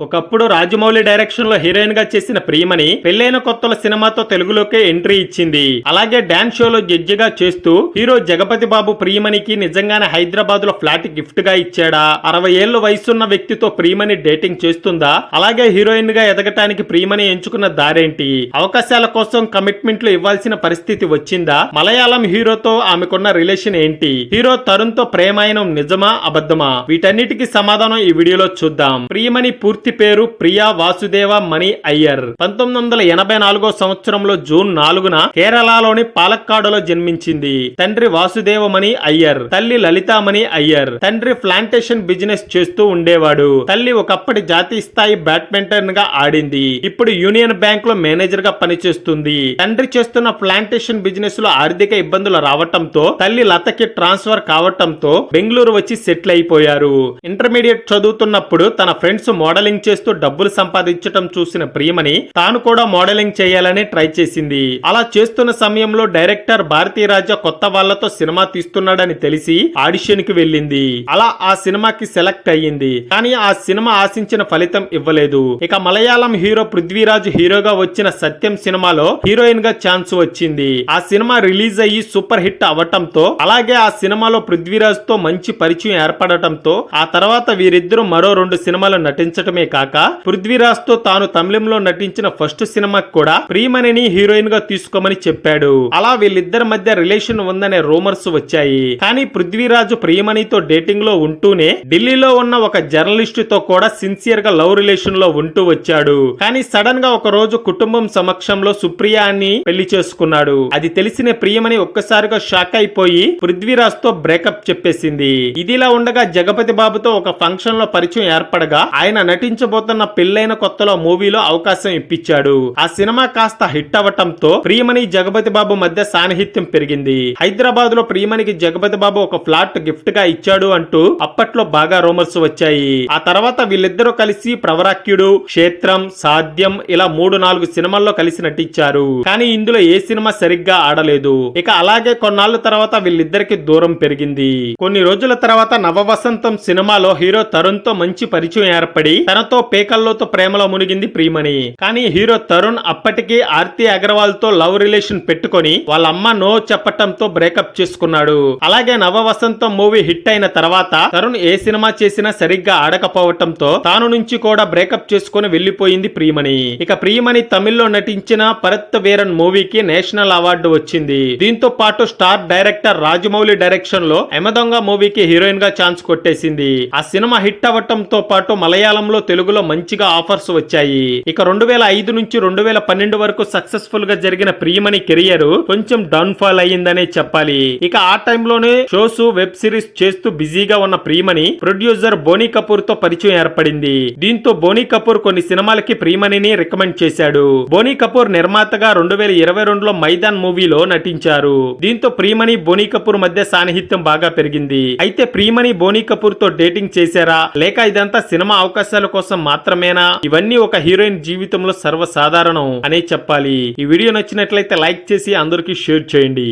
ఒకప్పుడు రాజమౌళి డైరెక్షన్ లో హీరోయిన్ గా చేసిన ప్రియమణి పెళ్లైన కొత్తల సినిమాతో తెలుగులోకే ఎంట్రీ ఇచ్చింది. అలాగే డాన్స్ షోలో జడ్జిగా చేస్తూ హీరో జగపతి బాబు ప్రియమణికి నిజంగానే హైదరాబాద్ లో ఫ్లాట్ గిఫ్ట్ గా ఇచ్చాడా? 60 ఏళ్ల వయసున్న వ్యక్తితో ప్రియమణి డేటింగ్ చేస్తుందా? అలాగే హీరోయిన్ గా ఎదగటానికి ప్రియమణి ఎంచుకున్న దారేంటి? అవకాశాల కోసం కమిట్మెంట్లు ఇవ్వాల్సిన పరిస్థితి వచ్చిందా? మలయాళం హీరోతో ఆమెకున్న రిలేషన్ ఏంటి? హీరో తరుణ్ తో ప్రేమాయణం నిజమా అబద్ధమా? వీటన్నిటికీ సమాధానం ఈ వీడియోలో చూద్దాం. ప్రియమణి పూర్తి పేరు ప్రియా వాసుదేవ మణి అయ్యర్. 1984 సంవత్సరంలో జూన్ 4న కేరళలోని పాలక్కాడులో జన్మించింది. తండ్రి వాసుదేవమణి అయ్యర్, తల్లి లలితామణి అయ్యర్. తండ్రి ప్లాంటేషన్ బిజినెస్ చేస్తూ ఉండేవాడు. తల్లి ఒకప్పటి జాతీయ స్థాయి బ్యాడ్మింటన్ గా ఆడింది. ఇప్పుడు యూనియన్ బ్యాంక్ లో మేనేజర్ గా పనిచేస్తుంది. తండ్రి చేస్తున్న ప్లాంటేషన్ బిజినెస్ లో ఆర్థిక ఇబ్బందులు రావటంతో తల్లి లతకి ట్రాన్స్ఫర్ కావటంతో బెంగళూరు వచ్చి సెటిల్ అయిపోయారు. ఇంటర్మీడియట్ చదువుతున్నప్పుడు తన ఫ్రెండ్స్ మోడలింగ్ చేస్తూ డబ్బులు సంపాదించటం చూసిన ప్రియమణి తాను కూడా మోడలింగ్ చేయాలని ట్రై చేసింది. అలా చేస్తున్న సమయంలో డైరెక్టర్ భారతీరాజా కొత్త వాళ్లతో సినిమా తీస్తున్నాడని తెలిసి ఆడిషన్ కి వెళ్ళింది. అలా ఆ సినిమాకి సెలెక్ట్ అయ్యింది. కానీ ఆ సినిమా ఆశించిన ఫలితం ఇవ్వలేదు. ఇక మలయాళం హీరో పృథ్వీరాజ్ హీరోగా వచ్చిన సత్యం సినిమాలో హీరోయిన్ గా ఛాన్స్ వచ్చింది. ఆ సినిమా రిలీజ్ అయ్యి సూపర్ హిట్ అవటంతో అలాగే ఆ సినిమాలో పృథ్వీరాజ్ తో మంచి పరిచయం ఏర్పడటంతో ఆ తర్వాత వీరిద్దరూ మరో 2 సినిమాలు నటించటమే కాక పృథ్వీరాజ్ తో తాను తమిళంలో నటించిన ఫస్ట్ సినిమాకి కూడా ప్రియమణిని హీరోయిన్ గా తీసుకోమని చెప్పాడు. అలా వీళ్ళిద్దరి మధ్య రిలేషన్ ఉందనే రూమర్స్ వచ్చాయి. కానీ పృథ్వీరాజు ప్రియమణితో డేటింగ్ లో ఉంటూనే ఢిల్లీలో ఉన్న ఒక జర్నలిస్ట్ తో కూడా సిన్సియర్ గా లవ్ రిలేషన్ లో ఉంటూ వచ్చాడు. కానీ సడన్ గా ఒక రోజు కుటుంబం సమక్షంలో సుప్రియ అని పెళ్లి చేసుకున్నాడు. అది తెలిసిన ప్రియమణి ఒక్కసారిగా షాక్ అయిపోయి పృథ్వీరాజ్ తో బ్రేకప్ చెప్పేసింది. ఇదిలా ఉండగా జగపతి బాబుతో ఒక ఫంక్షన్ లో పరిచయం ఏర్పడగా ఆయన నటించబోతున్న పెళ్లైన కొత్తలో మూవీలో అవకాశం ఇప్పించాడు. ఆ సినిమా కాస్త హిట్ అవటంతో ప్రియమణి జగపతి బాబు మధ్య సాన్నిహిత్యం పెరిగింది. హైదరాబాద్ లో ప్రియమణికి జగపతి బాబు ఒక ఫ్లాట్ గిఫ్ట్ గా ఇచ్చాడు అంటూ అప్పట్లో బాగా రూమర్స్ వచ్చాయి. ఆ తర్వాత వీళ్ళిద్దరూ కలిసి ప్రవరాక్యుడు, క్షేత్రం, సాధ్యం ఇలా 3-4 సినిమాల్లో కలిసి నటించారు. కానీ ఇందులో ఏ సినిమా సరిగ్గా ఆడలేదు. ఇక అలాగే కొన్నాళ్ల తర్వాత వీళ్ళిద్దరికి దూరం పెరిగింది. కొన్ని రోజుల తర్వాత నవవసంతం సినిమాలో హీరో తరుణ్ తో మంచి పరిచయం ఏర్పడి తనతో పేకల్లోతో ప్రేమలో మునిగింది ప్రియమణి. కానీ హీరో తరుణ్ అప్పటికే ఆర్తి అగర్వాల్ తో లవ్ రిలేషన్ పెట్టుకొని వాళ్ళ అమ్మ నో చెప్పటంతో బ్రేకప్ చేసుకున్నాడు. అలాగే నవవసంతం మూవీ హిట్ అయిన తర్వాత తరుణ్ ఏ సినిమా చేసినా సరిగ్గా ఆడకపోవటంతో తాను నుంచి కూడా బ్రేకప్ చేసుకుని వెళ్లిపోయింది ప్రియమణి. ఇక ప్రియమణి తమిళ్లో నటించిన పరత్ వీరన్ మూవీకి నేషనల్ అవార్డు వచ్చింది. దీంతో పాటు స్టార్ డైరెక్టర్ రాజమౌళి డైరెక్షన్ లో ఎమదొంగ మూవీకి హీరోయిన్ గా ఛాన్స్ కొట్టేసింది. ఆ సినిమా హిట్ అవటంతో పాటు మలయాళంలో తెలుగులో మంచిగా ఆఫర్స్ వచ్చాయి. ఇక 2005 నుంచి 2012 వరకు సక్సెస్ఫుల్ గా జరిగిన ప్రియమణి కెరియర్ కొంచెం డౌన్ ఫాల్ అయ్యిందనే చెప్పాలి. ఇక ఆ టైంలోనే షోస్, వెబ్ సిరీస్ చేస్తూ బిజీగా ఉన్న ప్రియమణి ప్రొడ్యూసర్ బోనీ కపూర్ తో పరిచయం ఏర్పడింది. దీంతో బోనీ కపూర్ కొన్ని సినిమాలకి ప్రియమణిని రికమెండ్ చేశాడు. బోనీ కపూర్ నిర్మాతగా 2022లో మైదాన్ మూవీలో నటించారు. దీంతో ప్రియమణి బోనీ కపూర్ మధ్య సాన్నిహిత్యం బాగా పెరిగింది. అయితే ప్రియమణి బోనీ కపూర్ తో డేటింగ్ చేశారా లేక ఇదంతా సినిమా అవకాశాల కోసం మాత్రమేనా? ఇవన్నీ ఒక హీరోయిన్ జీవితంలో సర్వసాధారణం అనే చెప్పాలి. ఈ వీడియో నచ్చినట్లయితే లైక్ చేసి అందరికీ షేర్ చేయండి.